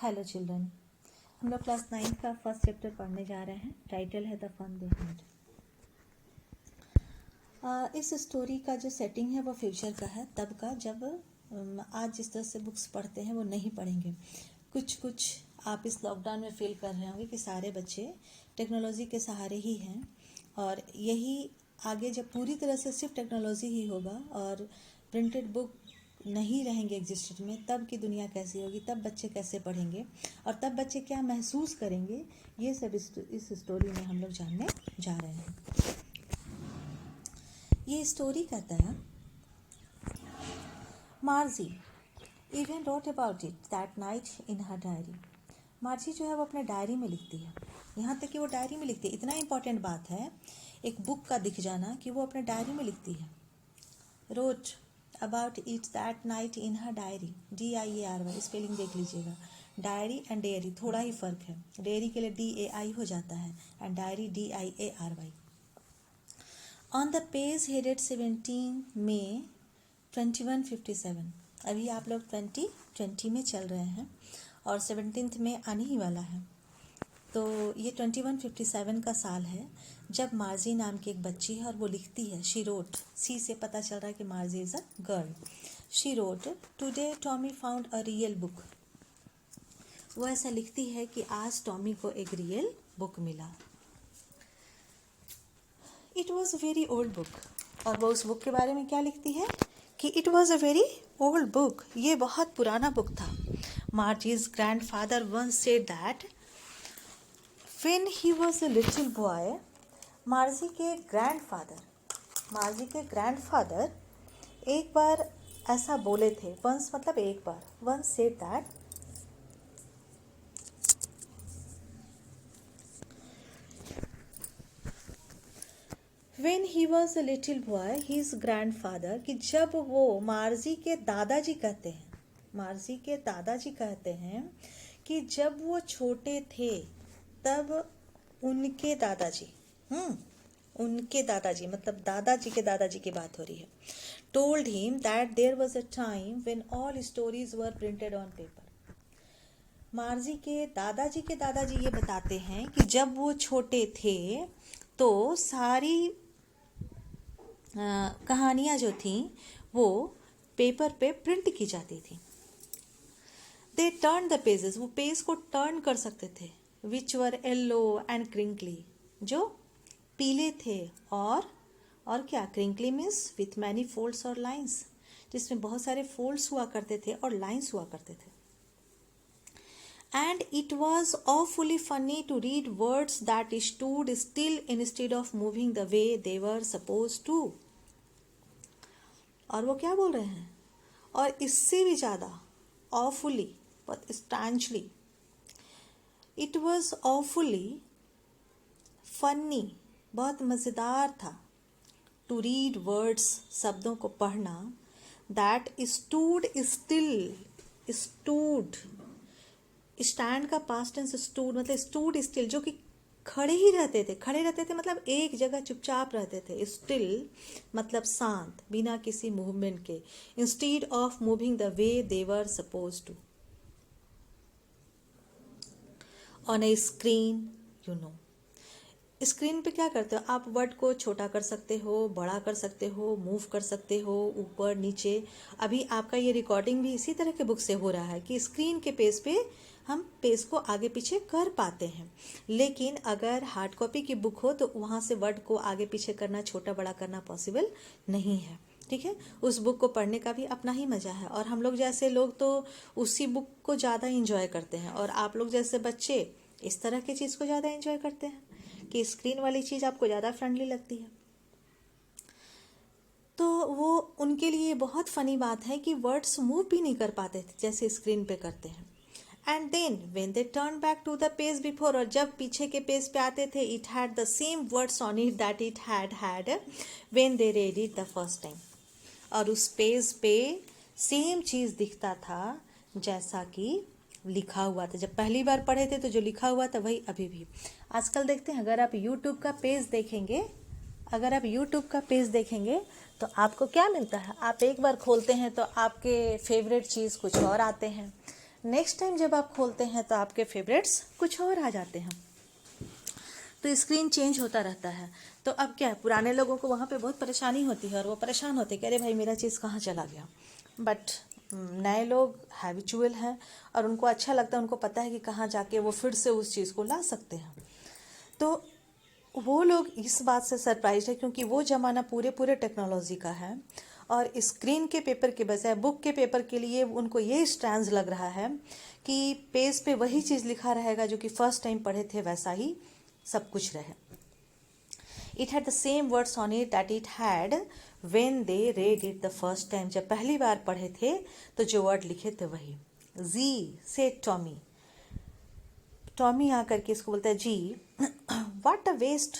Hello children, हम लोग class 9 का फर्स्ट चैप्टर पढ़ने जा रहे हैं। टाइटल है द फन दे हैड। इस स्टोरी का जो सेटिंग है वो फ्यूचर का है, तब का जब आज जिस तरह से बुक्स पढ़ते हैं वो नहीं पढ़ेंगे। कुछ आप इस लॉकडाउन में फील कर रहे होंगे कि सारे बच्चे टेक्नोलॉजी के सहारे ही हैं, और यही आगे जब पूरी तरह से सिर्फ टेक्नोलॉजी ही होगा और प्रिंटेड बुक नहीं रहेंगे एग्जिस्टेंस में, तब की दुनिया कैसी होगी, तब बच्चे कैसे पढ़ेंगे और तब बच्चे क्या महसूस करेंगे, ये सब इस स्टोरी में हम लोग जानने जा रहे हैं। ये स्टोरी कहता है, मार्जी even wrote about it that night in her diary. मार्जी जो है वो अपने डायरी में लिखती है, यहाँ तक कि वो डायरी में लिखती है। इतना इम्पोर्टेंट बात है एक बुक का दिख जाना कि वो अपने डायरी में लिखती है। Wrote about it that night in her diary, DIARY, spelling देख लीजिएगा। डायरी एंड डेयरी थोड़ा ही फर्क है, डेयरी के लिए DAI हो जाता है and diary DIARY। On the page headed 17 मई 2157। अभी आप लोग 2020 में चल रहे हैं और 17 में आने ही वाला है, तो ये 2157 का साल है जब मार्जी नाम की एक बच्ची है और वो लिखती है, शी रोट, सी से पता चल रहा है कि मार्जी is a girl. She wrote, today Tommy found a real book. वो ऐसा लिखती है कि आज टॉमी को एक रियल बुक मिला। It was a very old book, और वो उस बुक के बारे में क्या लिखती है कि it was a very old book, ये बहुत पुराना बुक था। Margie's grandfather once said that When he was a little boy, Margie के ग्रैंडफादर एक बार ऐसा बोले थे। वंस मतलब एक बार, once said that when he was a little boy, his grandfather, कि जब वो मार्जी के दादाजी कहते हैं कि जब वो छोटे थे तब उनके दादाजी मतलब दादाजी की बात हो रही है। Told him that there was a time when all stories were printed on paper. Margie के दादाजी ये बताते हैं कि जब वो छोटे थे तो सारी कहानियाँ जो थीं वो पेपर पे प्रिंट की जाती थी। दे टर्न द पेजेस, वो पेज को टर्न कर सकते थे, विच वर येलो एंड क्रिंकली, जो पीले थे और क्या, crinkly means with many folds और लाइन्स, जिसमें बहुत सारे फोल्ड्स हुआ करते थे और लाइन्स हुआ करते थे। And it was awfully funny to read words that stood still instead of moving the way they were supposed to। और वो क्या बोल रहे हैं, और इससे भी ज़्यादा awfully but strangely, it was awfully funny, बहुत मज़ेदार था, to read words, शब्दों को पढ़ना, that stood still, stood, stand का पास्ट टेंस stood मतलब stood still, जो कि खड़े रहते थे मतलब एक जगह चुपचाप रहते थे। स्टिल मतलब शांत, बिना किसी मूवमेंट के। Instead of moving the way they were suppose to on a screen, you know. Screen पे क्या करते हो आप, वर्ड को छोटा कर सकते हो, बड़ा कर सकते हो, मूव कर सकते हो, ऊपर नीचे। अभी आपका ये रिकॉर्डिंग भी इसी तरह के बुक से हो रहा है कि स्क्रीन के पेज पे हम पेज को आगे पीछे कर पाते हैं, लेकिन अगर हार्ड कॉपी की बुक हो तो वहाँ से वर्ड को आगे पीछे करना, छोटा बड़ा करना पॉसिबल नहीं है। ठीक है, उस बुक को पढ़ने का भी अपना ही मज़ा है, और हम लोग जैसे लोग तो उसी बुक को ज़्यादा इंजॉय करते हैं, और आप लोग जैसे बच्चे इस तरह की चीज़ को ज़्यादा इंजॉय करते हैं कि स्क्रीन वाली चीज़ आपको ज़्यादा फ्रेंडली लगती है। तो वो उनके लिए बहुत फ़नी बात है कि वर्ड्स मूव भी नहीं कर पाते थे जैसे स्क्रीन पे करते हैं। And then when they turn back to the page before, और जब पीछे के पेज पे आते थे, it had the same words on it that it had when they read it the first time. और उस पेज पे सेम चीज़ दिखता था जैसा कि लिखा हुआ था। जब पहली बार पढ़े थे तो जो लिखा हुआ था वही अभी भी। आजकल देखते हैं, अगर आप यूट्यूब का पेज देखेंगे तो आपको क्या मिलता है, आप एक बार खोलते हैं तो आपके फेवरेट चीज़ कुछ और आते हैं, नेक्स्ट टाइम जब आप खोलते हैं तो आपके फेवरेट्स कुछ और आ जाते हैं। तो स्क्रीन चेंज होता रहता है। तो अब क्या है, पुराने लोगों को वहाँ पे बहुत परेशानी होती है और वो परेशान होते हैं कि अरे भाई मेरा चीज़ कहाँ चला गया। बट नए लोग हैबिचुअल हैं और उनको अच्छा लगता है, उनको पता है कि कहाँ जाके वो फिर से उस चीज़ को ला सकते हैं। तो वो लोग इस बात से सरप्राइज है क्योंकि वो ज़माना पूरे पूरे टेक्नोलॉजी का है और स्क्रीन के पेपर के बजाय बुक के पेपर के लिए उनको ये स्ट्रैंड लग रहा है कि पेज पे वही चीज़ लिखा रहेगा जो कि फर्स्ट टाइम पढ़े थे वैसा ही सब कुछ रहे। It had the same words on it that it had when they read it the first time. जब पहली बार पढ़े थे तो जो वर्ड लिखे थे वही। जी से टॉमी, टॉमी आकर के इसको बोलता है जी व्हाट अ वेस्ट,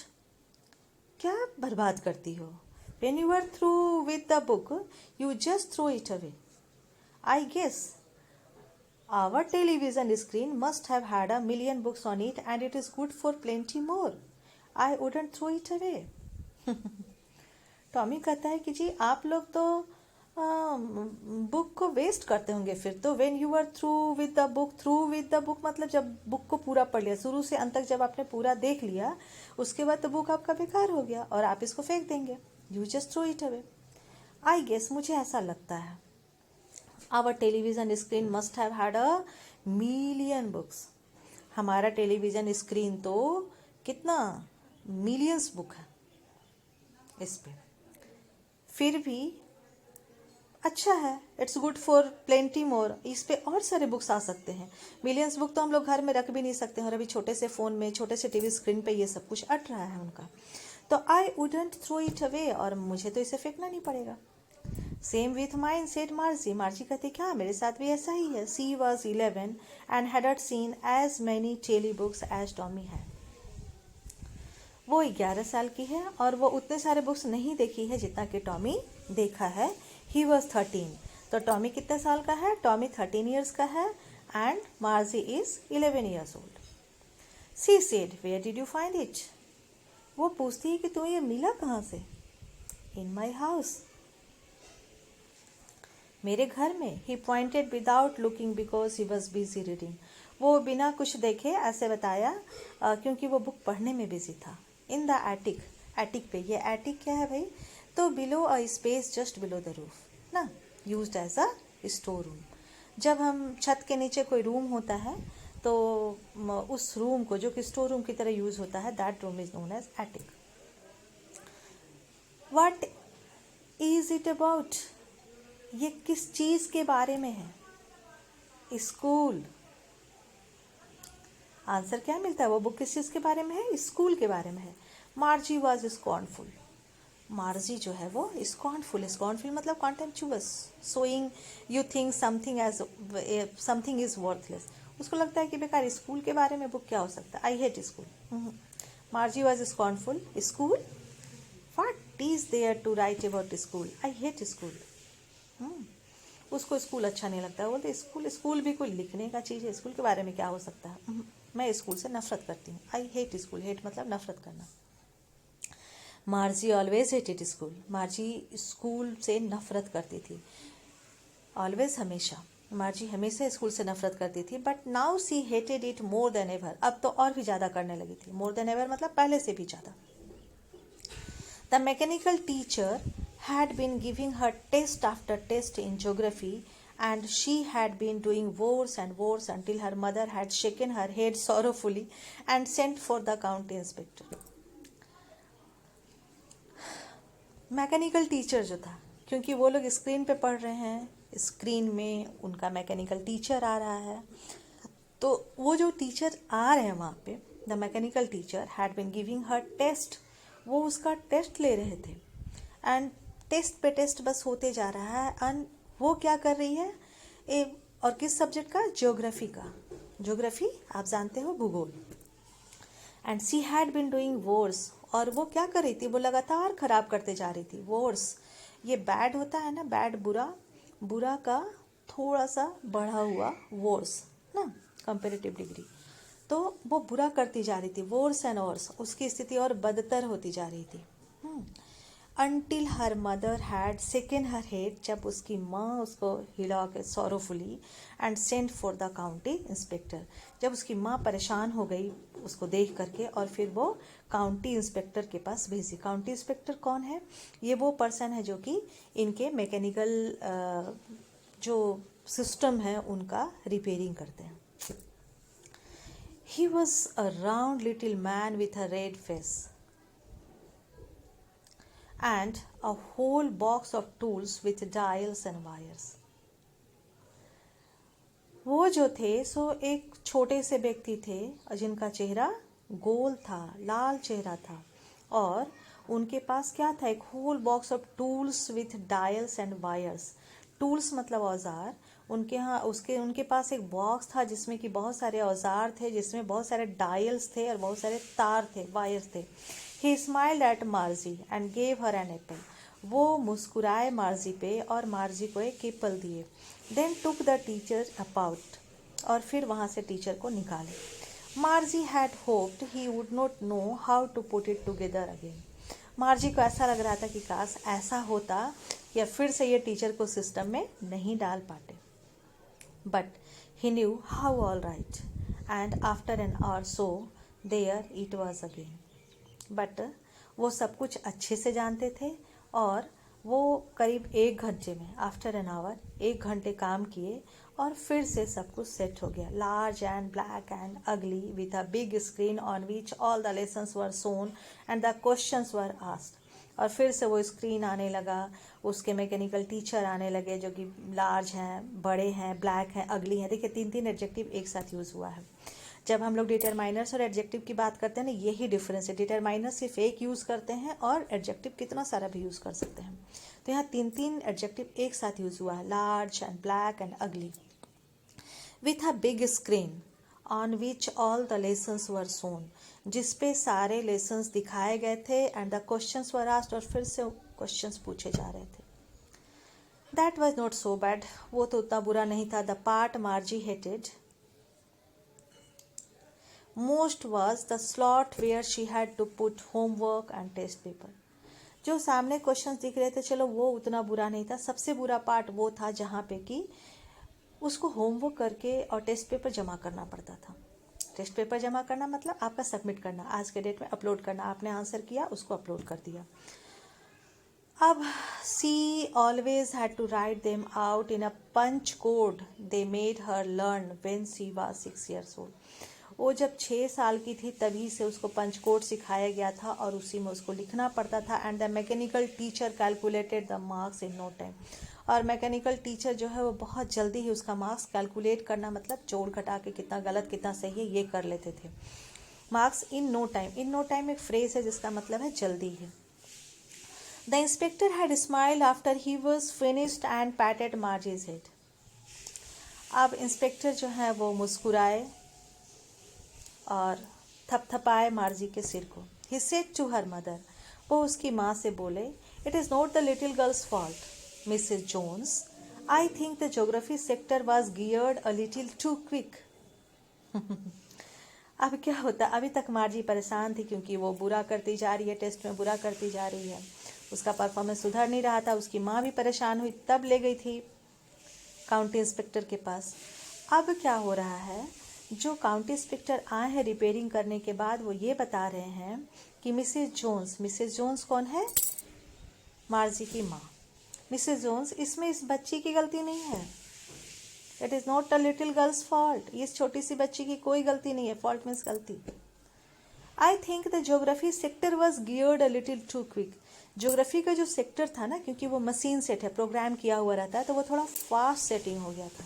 क्या बर्बाद करती हो। When you are through with the book, you just throw it away. I guess our television screen must have had a million books on it and it is good for plenty more. I wouldn't throw it away. Tommy कहता है कि जी आप लोग तो book को waste करते होंगे फिर तो। When you are through with the book मतलब जब बुक को पूरा पढ़ लिया शुरू से अंत तक, जब आपने पूरा देख लिया उसके बाद तो बुक आपका बेकार हो गया और आप इसको फेंक देंगे। You just throw it away. I guess मुझे ऐसा लगता है our television screen must have had a million books. हमारा टेलीविजन स्क्रीन तो कितना मिलियंस बुक है इस पे, फिर भी अच्छा है। इट्स गुड फॉर प्लेंटी मोर, इस पे और सारे बुक्स आ सकते हैं। मिलियंस बुक तो हम लोग घर में रख भी नहीं सकते हैं और अभी छोटे से फ़ोन में छोटे से टीवी स्क्रीन पे ये सब कुछ अट रहा है उनका। तो I wouldn't throw it away, और मुझे तो इसे फेंकना नहीं पड़ेगा। Same with mine said Margie, Margie कहते क्या मेरे साथ भी ऐसा ही है। She was 11 and had seen as many telebooks as Tommy है। वो 11 साल की है और वो उतने सारे बुक्स नहीं देखी है जितना कि टॉमी देखा है। ही वॉज 13, तो टॉमी कितने साल का है? टॉमी 13 ईयर्स का है and Margie is 11 years old. She said where did you find it, वो पूछती है कि तुम्हें ये मिला कहाँ से? इन माई हाउस, मेरे घर में। He pointed without looking because he was busy reading, वो बिना कुछ देखे ऐसे बताया क्योंकि वो बुक पढ़ने में बिजी था। इन द एटिक, एटिक पे, ये एटिक क्या है भाई? तो below a space just below the roof ना, used as a store room. जब हम छत के नीचे कोई रूम होता है तो उस रूम को जो कि स्टोर रूम की तरह यूज होता है, that room is known as attic. What is it about, ये किस चीज के बारे में है? स्कूल। आंसर क्या मिलता है? वो बुक किस चीज के बारे में है? स्कूल के बारे में है। मार्जी वॉज स्कॉर्नफुल, मार्जी जो है वो स्कॉर्नफुल, स्कॉर्नफुल मतलब contemptuous, showing you think something as something is worthless. उसको लगता है कि बेकार, स्कूल के बारे में बुक क्या हो सकता है? I hate school. Margie was scornful, school, what is there to write about school, I hate school. उसको स्कूल अच्छा नहीं लगता है, बोलते स्कूल, स्कूल भी कोई लिखने का चीज़ है, स्कूल के बारे में क्या हो सकता है? मैं स्कूल से नफरत करती हूँ। आई हेट स्कूल, हेट मतलब नफरत करना। मार्जी ऑलवेज हेटेड स्कूल, मार्जी स्कूल से नफरत करती थी। ऑलवेज हमेशा, मार्जी हमेशा स्कूल से नफरत करती थी। But now see hated it more than ever, अब तो और भी ज़्यादा करने लगी थी। मोर देन एवर मतलब पहले से भी ज़्यादा। The mechanical teacher had been giving her test after test in geography and she had been doing worse and worse until her mother had shaken her head sorrowfully and sent for the county inspector. Mechanical teacher जो था, क्योंकि वो लोग screen पे पढ़ रहे हैं, screen में उनका मैकेनिकल टीचर आ रहा है, तो वो जो टीचर आ रहे हैं वहाँ पे, the mechanical teacher had been giving her test, वो उसका टेस्ट ले रहे थे एंड टेस्ट पे टेस्ट बस होते जा रहा है। एंड वो क्या कर रही है और किस सब्जेक्ट का? ज्योग्राफी का। ज्योग्राफी आप जानते हो, भूगोल। And she had been doing worse, और वो क्या कर रही थी? वो लगातार खराब करते जा रही थी। वोर्स, ये बैड होता है ना, बैड बुरा, बुरा का थोड़ा सा बढ़ा हुआ वोर्स ना, कंपेरेटिव डिग्री। तो वो बुरा करती जा रही थी, वोर्स एंड वर्स, उसकी स्थिति और बदतर होती जा रही थी। until her mother had shaken her head, जब उसकी माँ उसको हिला के sorrowfully and sent for the county inspector, जब उसकी माँ परेशान हो गई उसको देख करके और फिर वो काउंटी इंस्पेक्टर के पास भेजी। काउंटी इंस्पेक्टर कौन है? ये वो पर्सन है जो कि इनके मैकेनिकल जो सिस्टम है उनका रिपेयरिंग करते हैं। He was a round little man with a red face and a whole box of tools with dials and wires. वो जो थे सो एक छोटे से व्यक्ति थे जिनका चेहरा गोल था, लाल चेहरा था, और उनके पास क्या था? एक whole box of tools with dials and wires. Tools मतलब औजार। उनके पास एक बॉक्स था जिसमें कि बहुत सारे औजार थे, जिसमें बहुत सारे डायल्स थे और बहुत सारे तार थे, वायर्स थे। He smiled at Margie and gave her an apple. वो मुस्कुराए मार्जी पे और मार्जी को एक एप्पल दिए। Then took the teacher apart, और फिर वहाँ से टीचर को निकाले। Margie had hoped he would not know how to put it together again. Margie को ऐसा लग रहा था कि काश ऐसा होता या फिर से ये टीचर को सिस्टम में नहीं डाल पाते। But he knew how all right and after an hour so there it was again. But वो सब कुछ अच्छे से जानते थे और वो करीब 1 घंटे में, आफ्टर एन आवर, 1 घंटे काम किए और फिर से सब कुछ सेट हो गया। Large and black and ugly with a big screen on which all the lessons were shown and the questions were asked. और फिर से वो स्क्रीन आने लगा, उसके मैकेनिकल टीचर आने लगे जो कि लार्ज हैं, बड़े हैं, ब्लैक हैं, अगली हैं। देखिए 3 एडजेक्टिव एक साथ यूज़ हुआ है। जब हम लोग डिटरमाइनर्स और एडजेक्टिव की बात करते हैं ना, यही डिफरेंस है। डिटरमाइनर सिर्फ एक यूज़ करते हैं और एडजेक्टिव कितना सारा भी यूज़ कर सकते हैं। तो यहाँ 3 एडजेक्टिव एक साथ यूज़ हुआ है, large and black and ugly. With a big screen on which all the lessons were shown, जिसपे सारे लेसन्स दिखाए गए थे, and the questions were asked, और फिर से क्वेश्चंस पूछे जा रहे थे। That was not so bad, वो तो उतना बुरा नहीं था। The part Margie hated most was the slot where she had to put homework and test paper. जो सामने क्वेश्चंस दिख रहे थे, चलो वो उतना बुरा नहीं था। सबसे बुरा पार्ट वो था जहाँ पे कि उसको होमवर्क करके और टेस्ट पेपर जमा करना पड़ता था। टेस्ट पेपर जमा करना मतलब आपका सबमिट करना, आज के डेट में अपलोड करना। आपने आंसर किया, उसको अपलोड कर दिया। अब she always had to write them out in a punch code they made her learn when she was 6 years old. वो जब 6 साल की थी तभी से उसको पंचकोड सिखाया गया था और उसी में उसको लिखना पड़ता था। And the mechanical teacher calculated the marks in no time. और मैकेनिकल टीचर जो है वो बहुत जल्दी ही उसका मार्क्स कैलकुलेट करना, मतलब जोड़ घटा के कितना गलत कितना सही है ये कर लेते थे। Marks in no time, in no time एक फ्रेज है जिसका मतलब है जल्दी है। The inspector had smiled after he was finished and patted Margie's head. अब इंस्पेक्टर जो है वो मुस्कुराए और थपथपाए मार्जी के सिर को। He said to her mother, वो उसकी माँ से बोले, it is not the little girl's fault Mrs Jones, I think the geography sector was geared a little too quick. अब क्या होता, अभी तक मार्जी परेशान थी क्योंकि वो बुरा करती जा रही है, टेस्ट में बुरा करती जा रही है, उसका परफॉर्मेंस सुधर नहीं रहा था। उसकी माँ भी परेशान हुई, तब ले गई थी काउंटी इंस्पेक्टर के पास। अब क्या हो रहा है, जो काउंटी इंस्पेक्टर आए हैं रिपेयरिंग करने के बाद, वो ये बता रहे हैं कि मिसेस जोन्स कौन है? मार्जी की माँ। मिसेस जोन्स, इसमें इस बच्ची की गलती नहीं है। It is not a little girl's fault, इस छोटी सी बच्ची की कोई गलती नहीं है। फॉल्ट मीन्स गलती। I think the geography sector was geared a little too quick. Geography का जो सेक्टर था ना, क्योंकि वो मशीन सेट है, प्रोग्राम किया हुआ रहता है, तो वो थोड़ा फास्ट सेटिंग हो गया था।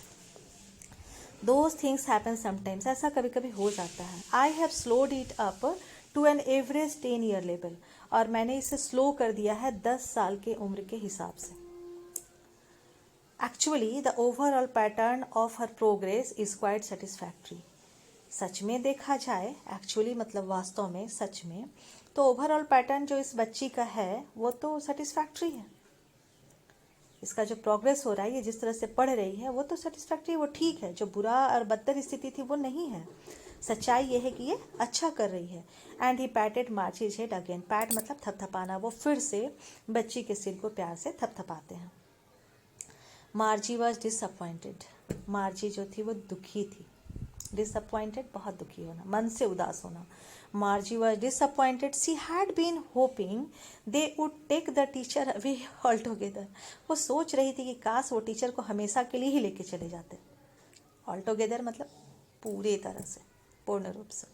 Those things happen sometimes, ऐसा कभी कभी हो जाता है। I have slowed it up to an average 10-year level, और मैंने इसे स्लो कर दिया है 10 साल के उम्र के हिसाब से। Actually, the overall pattern of her progress is quite satisfactory. सच में देखा जाए, एक्चुअली मतलब वास्तव में, सच में, तो ओवरऑल पैटर्न जो इस बच्ची का है वो तो सेटिस्फैक्ट्री है। इसका जो प्रोग्रेस हो रहा है, ये जिस तरह से पढ़ रही है वो तो सेटिस्फैक्ट्री, वो ठीक है। जो बुरा और बदतर स्थिति थी वो नहीं है। सच्चाई ये है कि ये अच्छा कर रही है। And he patted Margie's head again. Pat मतलब थपथपाना, वो फिर से बच्ची के सिर को प्यार से थपथपाते हैं। मार्जी वॉज डिसअपॉइंटेड। मार्जी जो थी वो दुखी थी। डिसअपॉइंटेड बहुत दुखी होना, मन से उदास होना। Margie was disappointed. She had been hoping they would take the teacher away altogether. वो सोच रही थी कि काश वो टीचर को हमेशा के लिए ही लेके चले जाते। ऑल टुगेदर मतलब पूरी तरह से, पूर्ण रूप से,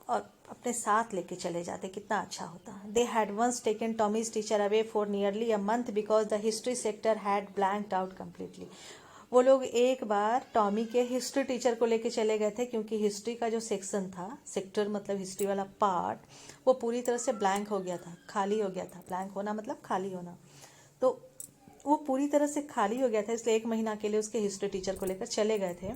और अपने साथ लेके चले जाते, कितना अच्छा होता। They had once taken Tommy's teacher away for nearly a month because the history sector had blanked out completely. वो लोग एक बार टॉमी के हिस्ट्री टीचर को लेके चले गए थे, क्योंकि हिस्ट्री का जो सेक्शन था, सेक्टर मतलब हिस्ट्री वाला पार्ट, वो पूरी तरह से ब्लैंक हो गया था, खाली हो गया था। ब्लैंक होना मतलब खाली होना, तो वो पूरी तरह से खाली हो गया था, इसलिए 1 महीना के लिए उसके हिस्ट्री टीचर को लेकर चले गए थे।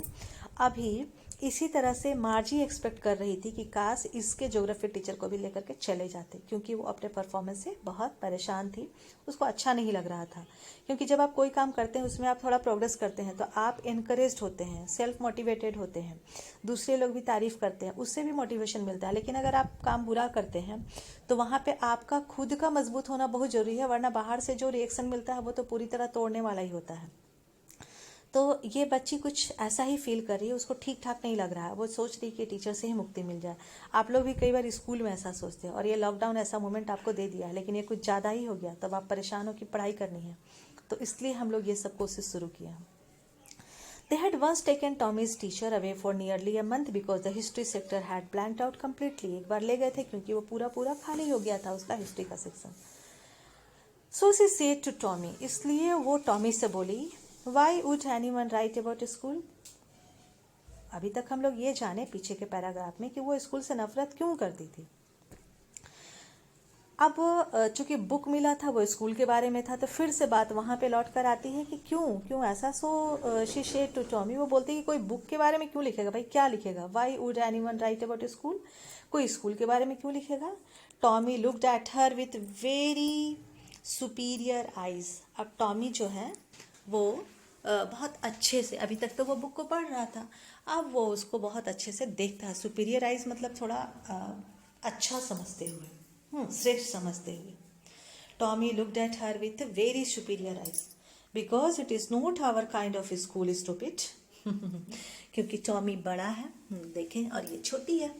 अभी इसी तरह से मार्जी एक्सपेक्ट कर रही थी कि काश इसके ज्योग्राफी टीचर को भी लेकर के चले जाते, क्योंकि वो अपने परफॉर्मेंस से बहुत परेशान थी, उसको अच्छा नहीं लग रहा था। क्योंकि जब आप कोई काम करते हैं उसमें आप थोड़ा प्रोग्रेस करते हैं तो आप इनकरेज्ड होते हैं, सेल्फ मोटिवेटेड होते हैं, दूसरे लोग भी तारीफ करते हैं, उससे भी मोटिवेशन मिलता है। लेकिन अगर आप काम बुरा करते हैं तो वहाँ पे आपका खुद का मजबूत होना बहुत जरूरी है, वरना बाहर से जो रिएक्शन मिलता है वो तो पूरी तरह तोड़ने वाला ही होता है। तो ये बच्ची कुछ ऐसा ही फील कर रही है, उसको ठीक ठाक नहीं लग रहा है, वो सोच रही है कि टीचर से ही मुक्ति मिल जाए। आप लोग भी कई बार स्कूल में ऐसा सोचते हैं, और ये लॉकडाउन ऐसा मोमेंट आपको दे दिया है, लेकिन ये कुछ ज़्यादा ही हो गया, तब आप परेशान हो कि पढ़ाई करनी है, तो इसलिए हम लोग ये सब कोशिश शुरू किया। They had once taken Tommy's teacher away for nearly a month because the history sector had blanked out completely. एक बार ले गए थे क्योंकि वो पूरा पूरा खाली हो गया था उसका हिस्ट्री का section. So she said to Tommy, इसलिए वो टॉमी से बोली, Why would anyone write about school? अभी तक हम लोग ये जाने पीछे के पैराग्राफ में कि वो स्कूल से नफरत क्यों करती थी। अब चूंकि बुक मिला था वो स्कूल के बारे में था, तो फिर से बात वहाँ पे लौट कर आती है कि क्यों ऐसा। So she said to Tommy, वो बोलती है कि कोई बुक के बारे में क्यों लिखेगा भाई, क्या लिखेगा। Why would anyone right about school, कोई स्कूल के बारे में क्यों लिखेगा। Tommy looked at her with very superior eyes. अब टॉमी जो है वो बहुत अच्छे से, अभी तक तो वो बुक को पढ़ रहा था, अब वो उसको बहुत अच्छे से देखता है। सुपीरियर आइज मतलब थोड़ा अच्छा समझते हुए, श्रेष्ठ समझते हुए। Tommy looked at her with very superior eyes because it is not our kind of school stupid. क्योंकि टॉमी बड़ा है, देखें, और ये छोटी है।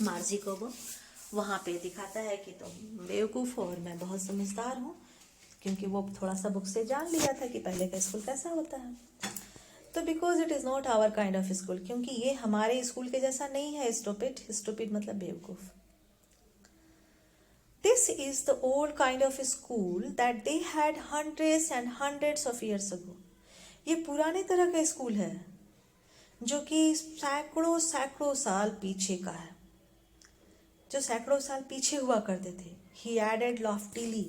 मार्जी को वो वहाँ पे दिखाता है कि तुम बेवकूफ़ हो और मैं बहुत समझदार हूँ, क्योंकि वो थोड़ा सा बुक से जान लिया था कि पहले का स्कूल कैसा होता है। तो because it is not our kind of school, क्योंकि ये हमारे स्कूल के जैसा नहीं है स्टूपिड। स्टूपिड मतलब बेवकूफ़। This is the old kind of school that they had hundreds and hundreds of years ago. ये पुराने तरह का स्कूल है जो कि सैकड़ों सैकड़ों साल पीछे का है, जो सैकड़ों साल पीछे हुआ करते थे। He added loftily.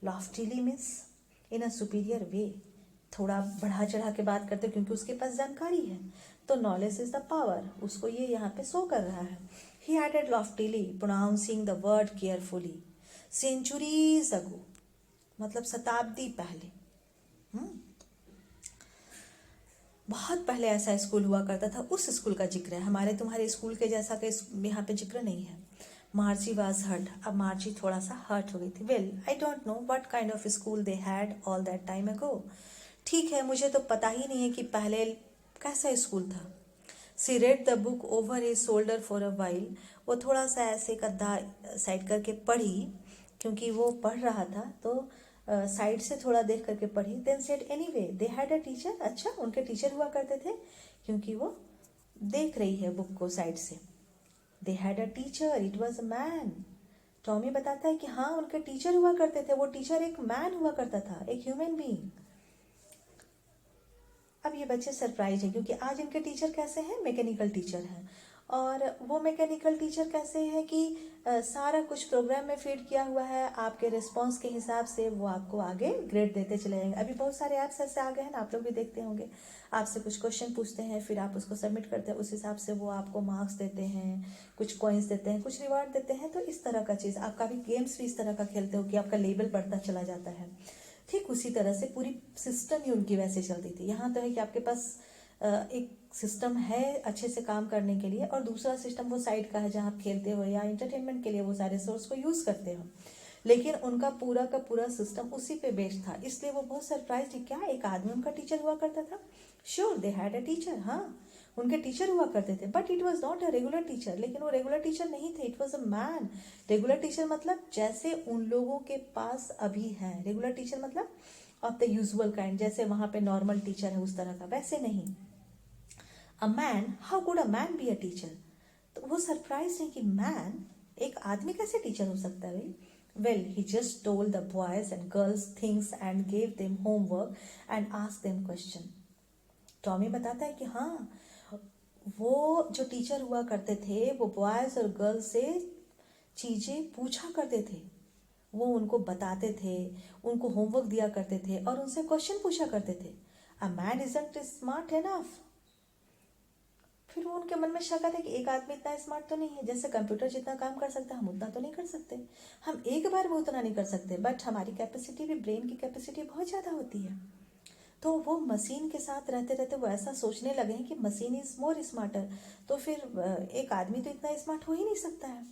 Loftily means in a superior way. थोड़ा बढ़ा चढ़ा के बात करते क्योंकि उसके पास जानकारी है, तो नॉलेज इज द पावर, उसको ये यहाँ पे शो कर रहा है। He added loftily, pronouncing the word carefully. Centuries ago, मतलब शताब्दी पहले। बहुत पहले ऐसा स्कूल हुआ करता था, उस स्कूल का जिक्र है, हमारे तुम्हारे स्कूल के जैसा का यहाँ पे जिक्र नहीं है। Margie was hurt. अब मार्जी थोड़ा सा हर्ट हो गई थी। Well I don't know what kind of school they had all that time ago. ठीक है, मुझे तो पता ही नहीं है कि पहले कैसा स्कूल था। She read the book over a shoulder for a while. वो थोड़ा सा ऐसे कद्दा साइड करके पढ़ी, क्योंकि वो पढ़ रहा था तो साइड से थोड़ा देख करके पढ़ी। Then said anyway they had a teacher. अच्छा, उनके टीचर हुआ करते थे, क्योंकि वो देख रही है बुक को साइड से। दे had a teacher, it was a man. Tommy बताता है कि हाँ, उनके टीचर हुआ करते थे, वो टीचर एक मैन हुआ करता था, एक ह्यूमन बीइंग। अब ये बच्चे सरप्राइज हैं क्योंकि आज इनके टीचर कैसे हैं, मैकेनिकल टीचर हैं। और वो मैकेनिकल टीचर कैसे हैं कि सारा कुछ प्रोग्राम में फीड किया हुआ है, आपके रिस्पांस के हिसाब से वो आपको आगे ग्रेड देते चले जाएंगे। अभी बहुत सारे ऐप्स ऐसे आ गए हैं ना, आप लोग भी देखते होंगे, आपसे कुछ क्वेश्चन पूछते हैं, फिर आप उसको सबमिट करते हैं, उस हिसाब से वो आपको मार्क्स देते हैं, कुछ कॉइन्स देते हैं, कुछ रिवार्ड देते हैं। तो इस तरह का चीज़, आप काफ़ी गेम्स भी इस तरह का खेलते हो कि आपका लेवल बढ़ता चला जाता है। ठीक उसी तरह से पूरी सिस्टम ही उनकी वैसे चलती थी। यहाँ तो है कि आपके पास एक सिस्टम है अच्छे से काम करने के लिए, और दूसरा सिस्टम वो साइड का है जहाँ आप खेलते हो या इंटरटेनमेंट के लिए वो सारे सोर्स को यूज़ करते हो, लेकिन उनका पूरा का पूरा सिस्टम उसी पे बेस्ड था। इसलिए वो बहुत सरप्राइज थी, क्या एक आदमी उनका टीचर हुआ करता था? Sure they had a teacher, हाँ उनके टीचर हुआ करते थे, but it was not a regular teacher. लेकिन वो रेगुलर टीचर नहीं थे, it was a man. Regular teacher मतलब जैसे उन लोगों के पास अभी है, रेगुलर टीचर मतलब ऑफ द यूजुअल काइंड, जैसे वहां पे नॉर्मल टीचर है उस तरह का, वैसे नहीं। A man, how could a man be a teacher? तो वो सरप्राइज है कि मैन, एक आदमी कैसे टीचर हो सकता है भाई? Well, he just told the boys and girls things and gave them homework and asked them question. Tommy बताता है कि हाँ, वो जो टीचर हुआ करते थे वो बॉयज और गर्ल्स से चीजें पूछा करते थे, वो उनको बताते थे, उनको होमवर्क दिया करते थे और उनसे क्वेश्चन पूछा करते थे। A man isn't smart enough. फिर वो उनके मन में शक आता है कि एक आदमी इतना स्मार्ट तो नहीं है, जैसे कंप्यूटर जितना काम कर सकता है हम उतना तो नहीं कर सकते, हम एक बार में उतना नहीं कर सकते, बट हमारी कैपेसिटी भी, ब्रेन की कैपेसिटी बहुत ज़्यादा होती है। तो वो मशीन के साथ रहते रहते वो ऐसा सोचने लगे हैं कि मशीन इज मोर स्मार्टर, तो फिर एक आदमी तो इतना स्मार्ट हो ही नहीं सकता है।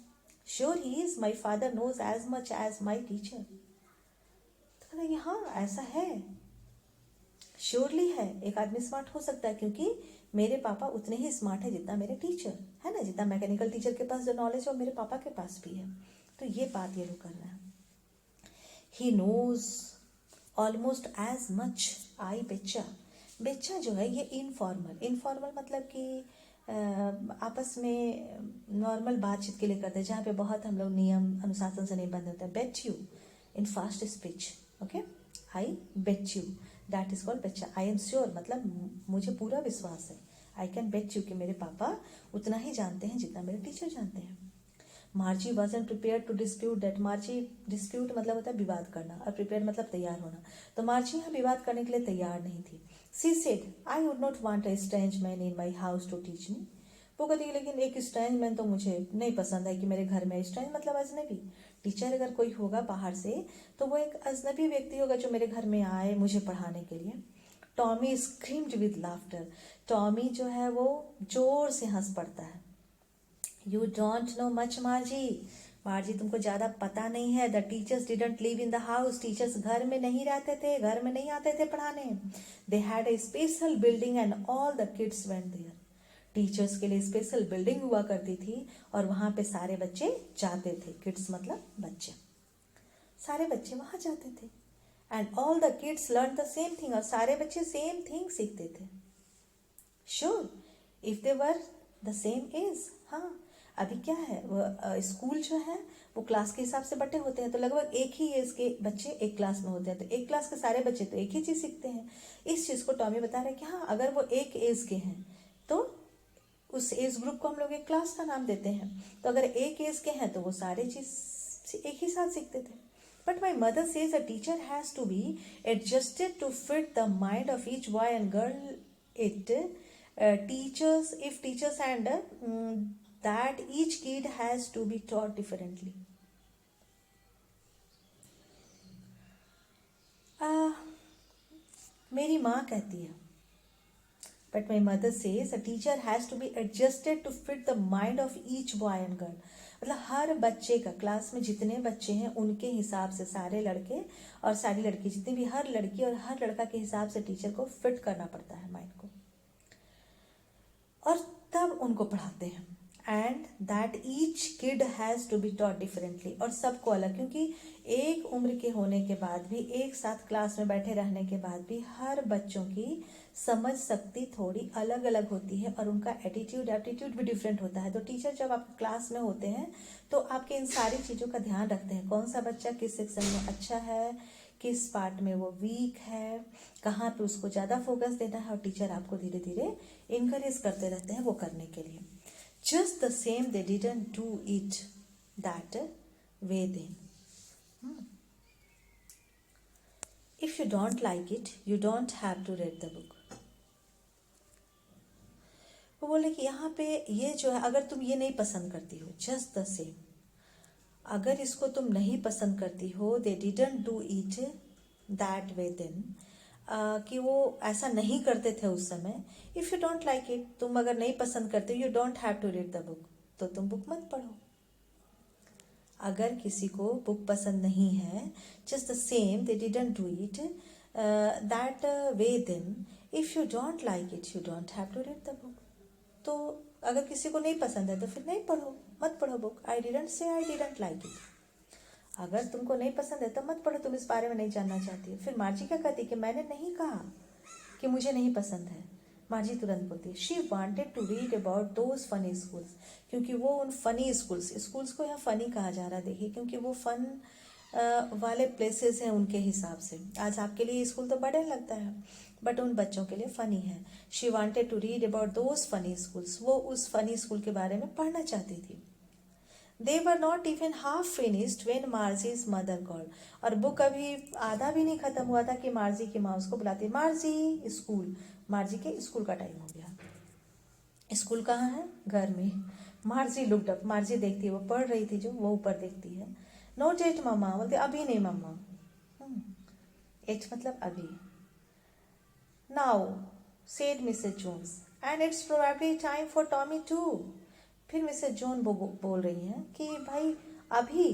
Sure he is, my father knows as much as my teacher. तो कहते हाँ ऐसा है, श्योरली है, एक आदमी स्मार्ट हो सकता है, क्योंकि मेरे पापा उतने ही स्मार्ट है जितना मेरे टीचर है ना, जितना मैकेनिकल टीचर के पास जो नॉलेज है वो मेरे पापा के पास भी है। तो ये बात ये लोग कर रहे हैं। He knows almost as much I betcha. Betcha जो है ये इनफॉर्मल, इनफॉर्मल मतलब कि आपस में नॉर्मल बातचीत के लिए करते हैं, जहाँ पे बहुत हम लोग नियम अनुशासन से नहीं बंधे होते हैं। Bet you in fast speech, okay, I bet you, that is called betcha. I am sure मतलब मुझे पूरा विश्वास है, आई कैन बेट यू कि मेरे पापा उतना ही जानते हैं जितना मेरे टीचर जानते हैं। Margie wasn't prepared to dispute that. Margie, dispute मतलब होता है विवाद करना, और प्रिपेयर मतलब तैयार होना। तो मार्जी यहाँ विवाद करने के लिए तैयार नहीं थी। She said I would not want a strange man in my house to teach me. वो कहती है लेकिन एक स्ट्रेंज मैन तो मुझे नहीं पसंद है कि मेरे घर में, स्ट्रेंज मतलब अजनबी। टीचर अगर कोई होगा बाहर से तो वो एक अजनबी व्यक्ति होगा जो मेरे घर में आए मुझे पढ़ाने के लिए। Tommy screamed with laughter. Tommy जो है वो जोर से हंस पड़ता है। You don't know much मार्जी। मार्जी तुमको ज़्यादा पता नहीं है। The teachers didn't live in the house. Teachers घर में नहीं रहते थे, घर में नहीं आते थे पढ़ाने। They had a special building and all the kids went there. Teachers के लिए स्पेशल बिल्डिंग हुआ करती थी और वहाँ पे सारे बच्चे जाते थे। किड्स मतलब बच्चे, सारे बच्चे वहाँ जाते थे। And all the kids learn the same thing. और सारे बच्चे सेम थिंग सीखते थे। Sure if they were the same age. हाँ, अभी क्या है वो स्कूल जो है वो क्लास के हिसाब से बटे होते हैं, तो लगभग एक ही एज के बच्चे एक क्लास में होते हैं, तो एक क्लास के सारे बच्चे तो एक ही चीज सीखते हैं। इस चीज को टॉमी बता रहे हैं कि हाँ अगर वो एक एज के हैं तो उस एज ग्रुप को हम लोग एक क्लास का नाम देते हैं। तो अगर एक एज के हैं तो वो सारे चीज एक ही साथ सीखते थे। But my mother says a teacher has to be adjusted to fit the mind of each boy and girl. It teachers and that each kid has to be taught differently. मेरी माँ कहती है, but my mother says a teacher has to be adjusted to fit the mind of each boy and girl. मतलब हर बच्चे का, class में जितने बच्चे हैं उनके हिसाब से सारे लड़के और सारी लड़की, जितनी भी हर लड़की और हर लड़का के हिसाब से टीचर को फिट करना पड़ता है माइंड को, और तब उनको पढ़ाते हैं। And that each kid has to be taught differently. और सबको अलग, क्योंकि एक उम्र के होने के बाद भी, एक साथ क्लास में बैठे रहने के बाद भी हर बच्चों की समझ शक्ति थोड़ी अलग अलग होती है और उनका एटीट्यूड भी डिफरेंट होता है। तो टीचर जब आप क्लास में होते हैं तो आपके इन सारी चीज़ों का ध्यान रखते हैं, कौन सा बच्चा किस सेक्शन में अच्छा है, किस पार्ट में वो वीक है, कहाँ पे उसको ज़्यादा फोकस देना है, और टीचर आपको धीरे धीरे इनकरेज करते रहते हैं वो करने के लिए। Just the same they didn't do it that way then. If you don't like it you don't have to read the book. वो बोले कि यहाँ पे ये जो है, अगर तुम ये नहीं पसंद करती हो, जस्ट द सेम, अगर इसको तुम नहीं पसंद करती हो, they didn't do it that way then, कि वो ऐसा नहीं करते थे उस समय. If you don't like it, तुम अगर नहीं पसंद करते, you don't have to read the book, तो तुम बुक मत पढ़ो. अगर किसी को बुक पसंद नहीं है, just the same they didn't do it that way then, if you don't like it, you don't have to read the book. तो अगर किसी को नहीं पसंद है तो फिर नहीं पढ़ो, मत पढ़ो book. I didn't say I didn't like it. अगर तुमको नहीं पसंद है तो मत पढ़ो, तुम इस बारे में नहीं जानना चाहती हो. फिर मार्जी क्या कहती कि मैंने नहीं कहा कि मुझे नहीं पसंद है. मार्जी तुरंत बोलती she wanted to read about those funny schools, क्योंकि वो उन फनी स्कूल्स को यहाँ फनी कहा जा रहा है. देखिए, क्योंकि वो फन वाले प्लेसेस हैं उनके हिसाब से. आज आपके लिए स्कूल तो बड़े लगता है, बट उन बच्चों के लिए फनी है. She wanted to read about those funny schools, वो उस फनी स्कूल के बारे में पढ़ना चाहती थी. They were not even half finished when Margie's mother called. और बुक अभी आधा भी नहीं खत्म हुआ था कि मार्जी की माँ उसको बुलाती, मार्जी स्कूल. मार्जी के स्कूल का टाइम हो गया. स्कूल कहाँ है? घर में. मार्जी लुक्ड अप, मार्जी देखती है, वो पढ़ रही थी जो, वो ऊपर देखती है. नोट एट मम्मा, बोलते अभी नहीं मम्मा. एट मतलब अभी. Now said Mrs Jones, and it's probably time for Tommy too. फिर मिसेज जोन बोल रही हैं कि भाई अभी,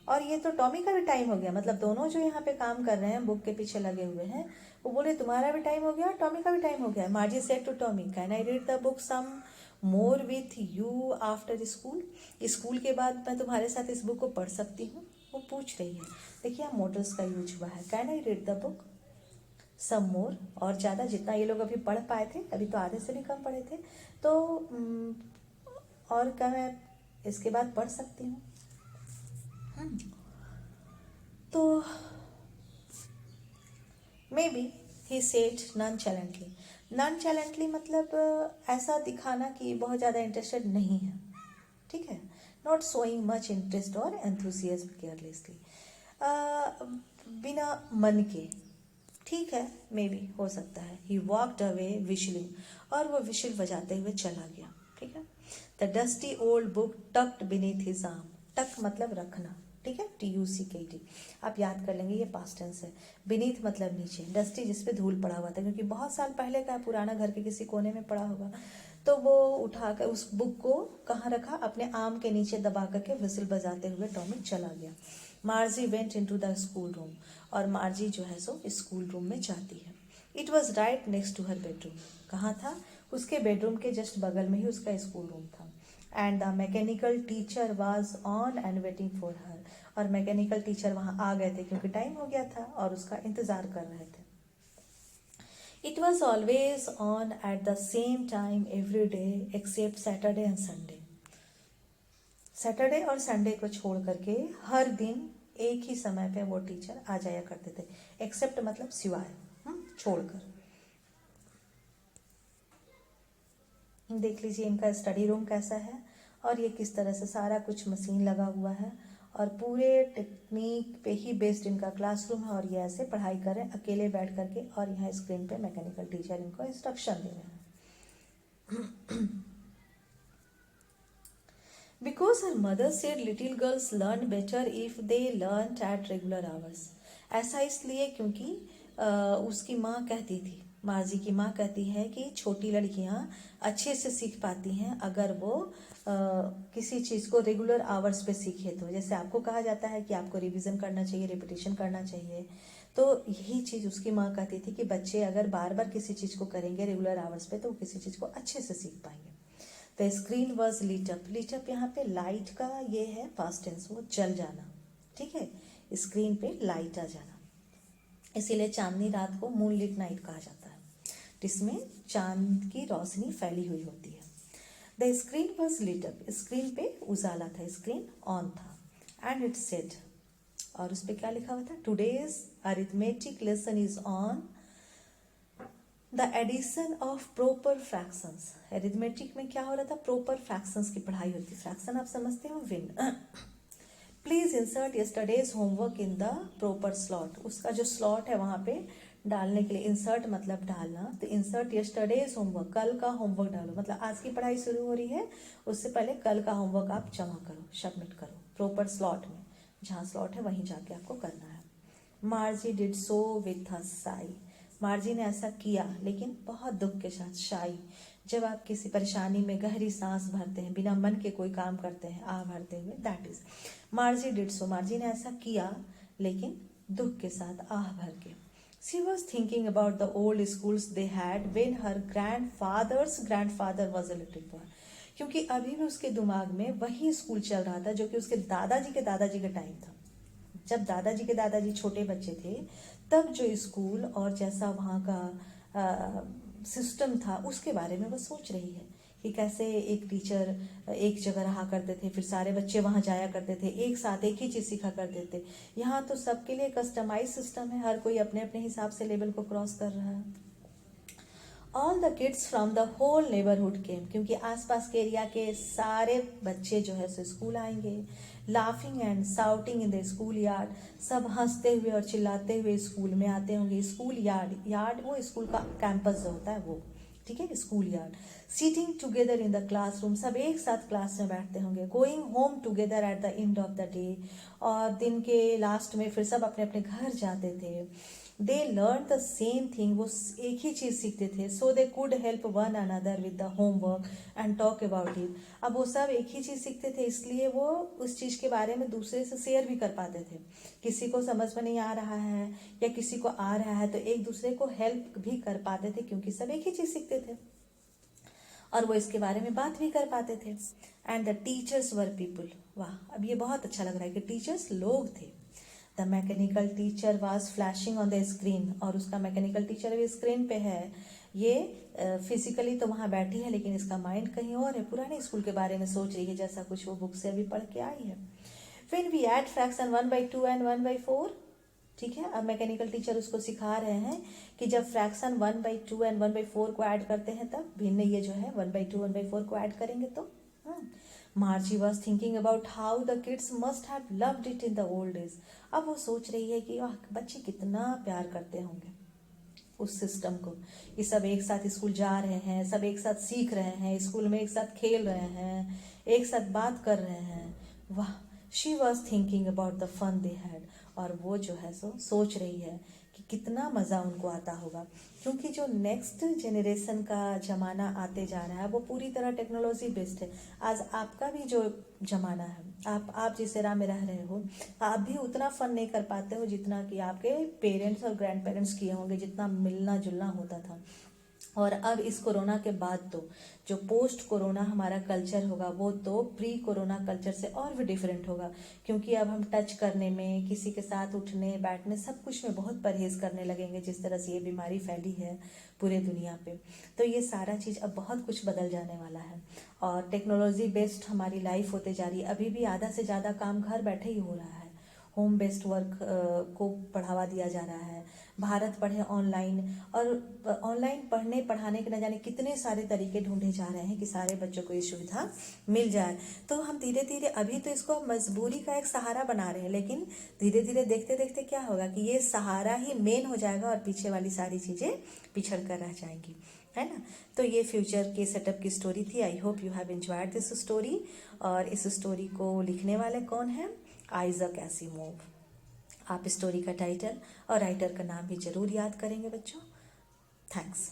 और ये तो टॉमी का भी टाइम हो गया. मतलब दोनों जो यहाँ पे काम कर रहे हैं, बुक के पीछे लगे हुए हैं, वो बोले तुम्हारा भी टाइम हो गया, टॉमी का भी टाइम हो गया. Margie said to Tommy, can I read the book some more with you after school. School के बाद मैं तुम्हारे साथ इस बुक को पढ़ सकती हूँ, वो पूछ रही है. देखिए यहाँ मोटर्स का यूज हुआ है. Can I read the book some more, और ज़्यादा, जितना ये लोग अभी पढ़ पाए थे, अभी तो आधे से भी कम पढ़े थे, तो और क्या मैं इसके बाद पढ़ सकती हूँ. तो मे बी ही सेड नॉनचैलेंटली मतलब ऐसा दिखाना कि बहुत ज़्यादा इंटरेस्टेड नहीं है. ठीक है. नॉट शोइंग मच इंटरेस्ट और एंथुसियाज्म केयरलेसली, बिना मन के. ठीक है, मे बी हो सकता है. ही वॉकड अवे विशलिंग, और वो विशल बजाते हुए चला गया. ठीक है. The dusty old book tucked beneath his arm. Tuck मतलब रखना. ठीक है, TUCKD. आप याद कर लेंगे, ये पास्ट टेंस है. बीनीथ मतलब नीचे, डस्टी जिसपे धूल पड़ा हुआ था, क्योंकि बहुत साल पहले का पुराना घर के किसी कोने में पड़ा होगा, तो वो उठाकर उस बुक को कहाँ रखा? अपने आर्म के नीचे दबा करके विसिल बजाते हुए टॉमी चला गया. मार्जी went into the school room, और मार्जी जो है सो स्कूल रूम में जाती है. It was right next to her bedroom. कहाँ था? उसके बेडरूम के जस्ट बगल में ही उसका स्कूल रूम था. And the mechanical teacher was on and waiting for her. और मैकेनिकल टीचर वहाँ आ गए थे, क्योंकि टाइम हो गया था और उसका इंतजार कर रहे थे. It was always on at the same time every day except Saturday and Sunday. Saturday और संडे को छोड़ करके हर दिन एक ही समय पे वो टीचर आ जाया करते थे. एक्सेप्ट मतलब सिवाय, छोड़कर. देख लीजिए इनका स्टडी रूम कैसा है, और ये किस तरह से सारा कुछ मशीन लगा हुआ है, और पूरे टेक्निक पे ही बेस्ड इनका क्लासरूम है. और ये ऐसे पढ़ाई कर रहे हैं अकेले बैठ करके, और यहाँ स्क्रीन पे मैकेनिकल टीचर इनको इंस्ट्रक्शन दे रहे हैं. Because her mother said little girls learn better if they learnt at regular hours. ऐसा इसलिए क्योंकि उसकी माँ कहती थी, मार्जी की माँ कहती है कि छोटी लड़कियाँ अच्छे से सीख पाती हैं अगर वो किसी चीज़ को रेगुलर आवर्स पे सीखे. तो जैसे आपको कहा जाता है कि आपको रिवीजन करना चाहिए, रिपीटेशन करना चाहिए, तो यही चीज़ उसकी माँ कहती थी कि बच्चे अगर बार बार किसी चीज़ को करेंगे रेगुलर आवर्स पे, तो वो किसी चीज़ को अच्छे से सीख पाएंगे. The screen was lit up. Lit up यहाँ पे लाइट का ये है पास्ट टेंस, वो जल जाना. ठीक है, स्क्रीन पे लाइट आ जाना. इसीलिए चांदनी रात को मून लिट नाइट कहा जाता है, जिसमें चांद की रोशनी फैली हुई होती है. The screen was lit up. Screen पे उजाला था, स्क्रीन ऑन था. एंड इट सेड, और उस पर क्या लिखा हुआ था? Today's arithmetic lesson is on the addition of proper fractions. Arithmetic में क्या हो रहा था? प्रॉपर फ्रैक्शंस की पढ़ाई होती है. फ्रैक्शन आप समझते हो, win. Please insert yesterday's homework in the proper slot. उसका जो स्लॉट है वहां पे डालने के लिए, इंसर्ट मतलब डालना, तो इंसर्ट यस्टरडेज होमवर्क, कल का होमवर्क डालो. मतलब आज की पढ़ाई शुरू हो रही है, उससे पहले कल का होमवर्क आप जमा करो, सबमिट करो प्रॉपर स्लॉट में. जहाँ स्लॉट है वहीं जाके आपको करना है. मार्जी did so with a Sai. मार्जी ने ऐसा किया लेकिन बहुत दुख के साथ। शाई, जब आप किसी परेशानी में गहरी सांस भरते हैं, बिना मन के कोई काम करते हैं आह भरते हुए, दैट इज मार्जी डिड सो। मार्जी ने ऐसा किया लेकिन दुख के साथ, आह भर के। She was thinking about the old schools they had when her grandfather's grandfather was a little boy। क्योंकि अभी भी उसके दिमाग में वही स्कूल चल रहा था जो कि उसके दादाजी के टाइम था। जब दादाजी के दादाजी छोटे बच्चे थे तब जो स्कूल और जैसा वहाँ का सिस्टम था उसके बारे में वो सोच रही है कि कैसे एक टीचर एक जगह रहा करते थे, फिर सारे बच्चे वहाँ जाया करते थे, एक साथ एक ही चीज़ सीखा करते थे। यहाँ तो सबके लिए कस्टमाइज सिस्टम है, हर कोई अपने अपने हिसाब से लेवल को क्रॉस कर रहा है। All the kids from the whole neighbourhood came, क्योंकि आसपास के एरिया के सारे बच्चे जो है सो स्कूल आएंगे। Laughing and shouting in the school yard, सब हंसते हुए और चिल्लाते हुए स्कूल में आते होंगे। स्कूल यार्ड, यार्ड वो स्कूल का कैंपस जो होता है वो, ठीक है, school yard. Sitting together in the classroom, सब एक साथ क्लास में बैठते होंगे। Going home together at the end of the day, और दिन के लास्ट में फिर सब अपने अपने घर जाते थे। They learn the same thing, वो एक ही चीज़ सीखते थे। So they could help one another with the homework and talk about it. अब वो सब एक ही चीज़ सीखते थे, इसलिए वो उस चीज़ के बारे में दूसरे से शेयर भी कर पाते थे। किसी को समझ में नहीं आ रहा है या किसी को आ रहा है तो एक दूसरे को हेल्प भी कर पाते थे, क्योंकि सब एक ही चीज़ सीखते थे और वो इसके बारे में बात भी कर पाते थे। And the teachers were people, वाह, अब ये बहुत अच्छा लग रहा है कि टीचर्स लोग थे। The mechanical teacher was flashing on the screen, और उसका मैकेनिकल टीचर भी स्क्रीन पे है। ये फिजिकली तो वहाँ बैठी है लेकिन इसका माइंड कहीं और है, पुराने स्कूल के बारे में सोच रही है, जैसा कुछ वो बुक से अभी पढ़ के आई है। When we add fraction 1/2 and 1/4, ठीक है, अब मैकेनिकल टीचर उसको सिखा रहे हैं कि जब फ्रैक्शन 1/2 एंड 1/4 को ऐड करते हैं तब भिन्न ये जो है 1/2 1/4 को ऐड करेंगे तो। मार्जी was thinking about how the kids must have loved it in the old days. अब वो सोच रही है कि वाह, बच्चे कितना प्यार करते होंगे उस सिस्टम को, कि सब एक साथ स्कूल जा रहे हैं, सब एक साथ सीख रहे हैं, स्कूल में एक साथ खेल रहे हैं, एक साथ बात कर रहे हैं। वाह, she was thinking about the fun they had, और वो जो है सो सोच रही है कि कितना मज़ा उनको आता होगा। क्योंकि जो नेक्स्ट जनरेशन का ज़माना आते जा रहा है वो पूरी तरह टेक्नोलॉजी बेस्ड है। आज आपका भी जो ज़माना है, आप जिस एरा में रह रहे हो, आप भी उतना फन नहीं कर पाते हो जितना कि आपके पेरेंट्स और ग्रैंड पेरेंट्स किए होंगे, जितना मिलना जुलना होता था। और अब इस कोरोना के बाद तो जो पोस्ट कोरोना हमारा कल्चर होगा वो तो प्री कोरोना कल्चर से और भी डिफरेंट होगा, क्योंकि अब हम टच करने में, किसी के साथ उठने बैठने, सब कुछ में बहुत परहेज करने लगेंगे, जिस तरह से ये बीमारी फैली है पूरे दुनिया पे। तो ये सारा चीज़ अब बहुत कुछ बदल जाने वाला है और टेक्नोलॉजी बेस्ड हमारी लाइफ होते जा रही है। अभी भी आधा से ज़्यादा काम घर बैठे ही हो रहा है, होम बेस्ड वर्क को बढ़ावा दिया जा रहा है। भारत पढ़े ऑनलाइन, और ऑनलाइन पढ़ने पढ़ाने के न जाने कितने सारे तरीके ढूंढे जा रहे हैं कि सारे बच्चों को ये सुविधा मिल जाए। तो हम धीरे धीरे, अभी तो इसको मजबूरी का एक सहारा बना रहे हैं, लेकिन धीरे धीरे देखते देखते क्या होगा कि ये सहारा ही मेन हो जाएगा और पीछे वाली सारी चीज़ें पिछड़ कर रह जाएंगी, है ना। तो ये फ्यूचर के सेटअप की स्टोरी थी। I hope you have enjoyed this story. और इस स्टोरी को लिखने वाले कौन हैं? Isaac Asimov. आप स्टोरी का टाइटल और राइटर का नाम भी जरूर याद करेंगे बच्चों। थैंक्स।